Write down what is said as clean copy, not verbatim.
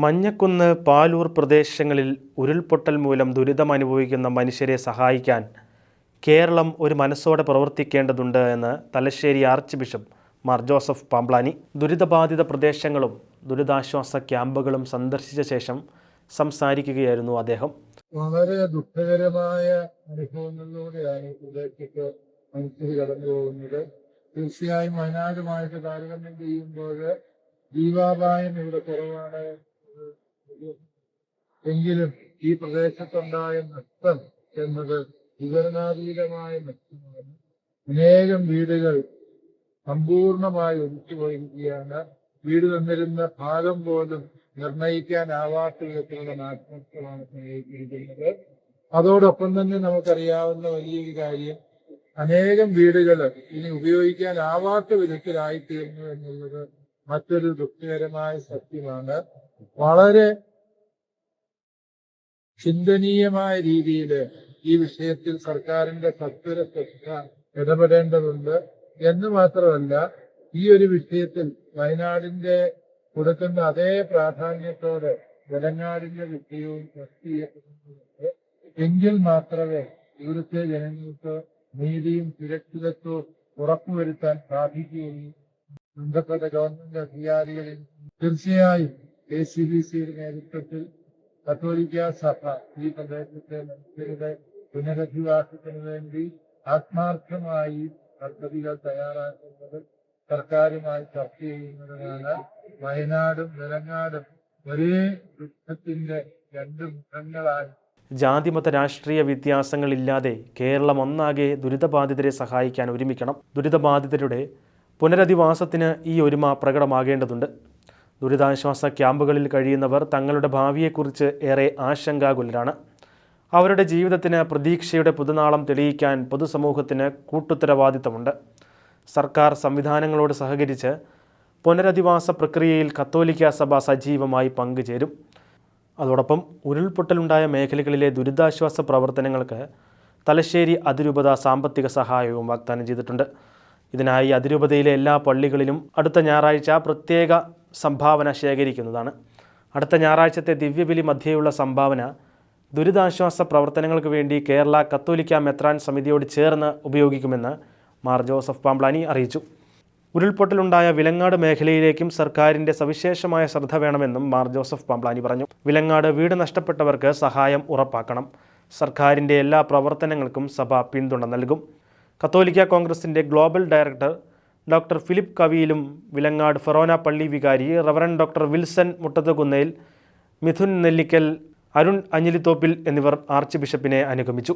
മഞ്ഞക്കുന്ന്, പാലൂർ പ്രദേശങ്ങളിൽ ഉരുൾപൊട്ടൽ മൂലം ദുരിതമനുഭവിക്കുന്ന മനുഷ്യരെ സഹായിക്കാൻ കേരളം ഒരു മനസ്സോടെ പ്രവർത്തിക്കേണ്ടതുണ്ട് എന്ന് Thalassery arch bishop Mar Joseph Pamplany ദുരിതബാധിത പ്രദേശങ്ങളും ദുരിതാശ്വാസ ക്യാമ്പുകളും സന്ദർശിച്ച ശേഷം സംസാരിക്കുകയായിരുന്നു അദ്ദേഹം. വളരെ ദുഃഖകരമായ അനുഭവങ്ങളിലൂടെയാണ് പ്രദേശത്ത് മനുഷ്യർ കടന്നു പോകുന്നത്. തീർച്ചയായും വയനാടുമായിട്ട് താരതമ്യം ചെയ്യുമ്പോൾ ജീവാപായം ഇവിടെ കുറവാണ്. എങ്കിലും ഈ പ്രദേശത്തുണ്ടായ നഷ്ടം എന്നത് വിവരണാതീതമായ നഷ്ടമാണ്. അനേകം വീടുകൾ സമ്പൂർണമായി ഒലിച്ചുപോയിരിക്കുകയാണ്. വീട് തന്നിരുന്ന ഭാഗം പോലും നിർണയിക്കാനാവാത്ത വിധത്തിലുള്ള നാശനഷ്ടമാണ് സംഭവിച്ചിരിക്കുന്നത്. അതോടൊപ്പം തന്നെ നമുക്കറിയാവുന്ന വലിയൊരു കാര്യം, അനേകം വീടുകൾ ഇനി ഉപയോഗിക്കാനാവാത്ത വിധത്തിലായിത്തീർന്നു എന്നുള്ളത് മറ്റൊരു ദുഃഖകരമായ സത്യമാണ്. വളരെ ചിന്തനീയമായ രീതിയിൽ ഈ വിഷയത്തിൽ സർക്കാരിന്റെ സത്വര ശ്രദ്ധ ഇടപെടേണ്ടതുണ്ട് എന്ന് മാത്രമല്ല, ഈ ഒരു വിഷയത്തിൽ വയനാടിന്റെ കൊടുക്കുന്ന അതേ പ്രാധാന്യത്തോടെ വെലങ്ങാടിന്റെ വിഷയവും ചർച്ച ചെയ്യപ്പെടുന്നുണ്ട്. എങ്കിൽ മാത്രമേ ഇവിടുത്തെ ജനങ്ങൾക്ക് നീതിയും സുരക്ഷിതത്വവും ഉറപ്പുവരുത്താൻ സാധിക്കുകയുള്ളൂ. ബന്ധപ്പെട്ട ഗവൺമെന്റ് അധികാരികളിൽ തീർച്ചയായും KCBCയുടെ നേതൃത്വത്തിൽ കത്തോലിക്ക സഭ ഈ പ്രദേശത്തെ മനുഷ്യരുടെ പുനരധിവാസത്തിന് വേണ്ടി ആത്മാർത്ഥമായി പദ്ധതികൾ തയ്യാറാക്കുന്നത് സർക്കാരുമായി ചർച്ച ചെയ്യുന്നതിനാണ്. വയനാടും വെലങ്ങാടും ഒരേ വൃക്ഷത്തിന്റെ രണ്ട് മുഖങ്ങളായി ജാതിമത രാഷ്ട്രീയ വ്യത്യാസങ്ങളില്ലാതെ കേരളം ഒന്നാകെ ദുരിതബാധിതരെ സഹായിക്കാൻ ഒരുമിക്കണം. ദുരിതബാധിതരുടെ പുനരധിവാസത്തിന് ഈ ഒരുമ പ്രകടമാകേണ്ടതുണ്ട്. ദുരിതാശ്വാസ ക്യാമ്പുകളിൽ കഴിയുന്നവർ തങ്ങളുടെ ഭാവിയെക്കുറിച്ച് ഏറെ ആശങ്കാകുലരാണ്. അവരുടെ ജീവിതത്തിന് പ്രതീക്ഷയുടെ പുതുനാളം തെളിയിക്കാൻ പൊതുസമൂഹത്തിന് കൂട്ടുത്തരവാദിത്തമുണ്ട്. സർക്കാർ സംവിധാനങ്ങളോട് സഹകരിച്ച് പുനരധിവാസ പ്രക്രിയയിൽ കത്തോലിക്ക സഭ സജീവമായി പങ്കുചേരും. അതോടൊപ്പം ഉരുൾപൊട്ടലുണ്ടായ മേഖലകളിലെ ദുരിതാശ്വാസ പ്രവർത്തനങ്ങൾക്ക് തലശ്ശേരി അതിരൂപത സാമ്പത്തിക സഹായവും വാഗ്ദാനം ചെയ്തിട്ടുണ്ട്. ഇതിനായി അതിരൂപതയിലെ എല്ലാ പള്ളികളിലും അടുത്ത ഞായറാഴ്ച പ്രത്യേക സംഭാവന ശേഖരിക്കുന്നതാണ്. അടുത്ത ഞായറാഴ്ചത്തെ ദിവ്യബലി മധ്യേയുള്ള സംഭാവന ദുരിതാശ്വാസ പ്രവർത്തനങ്ങൾക്ക് വേണ്ടി കേരള കത്തോലിക്ക മെത്രാൻ സമിതിയോട് ചേർന്ന് ഉപയോഗിക്കുമെന്ന് മാർ ജോസഫ് പാംബ്ലാനി അറിയിച്ചു. ഉരുൾപൊട്ടലുണ്ടായ വിലങ്ങാട് മേഖലയിലേക്കും സർക്കാരിൻ്റെ സവിശേഷമായ ശ്രദ്ധ വേണമെന്നും മാർ ജോസഫ് പാംബ്ലാനി പറഞ്ഞു. വിലങ്ങാട് വീട് നഷ്ടപ്പെട്ടവർക്ക് സഹായം ഉറപ്പാക്കണം. സർക്കാരിൻ്റെ എല്ലാ പ്രവർത്തനങ്ങൾക്കും സഭ പിന്തുണ നൽകും. കത്തോലിക്ക കോൺഗ്രസിൻ്റെ ഗ്ലോബൽ ഡയറക്ടർ ഡോക്ടർ ഫിലിപ്പ് കവിയിലും വിലങ്ങാട് ഫെറോന പള്ളി വികാരി reverend doctor Wilson Muttathukunnel, Mithun Nellikkal, Arun Anjilithoppil എന്നിവർ ആർച്ച് ബിഷപ്പിനെ അനുഗമിച്ചു.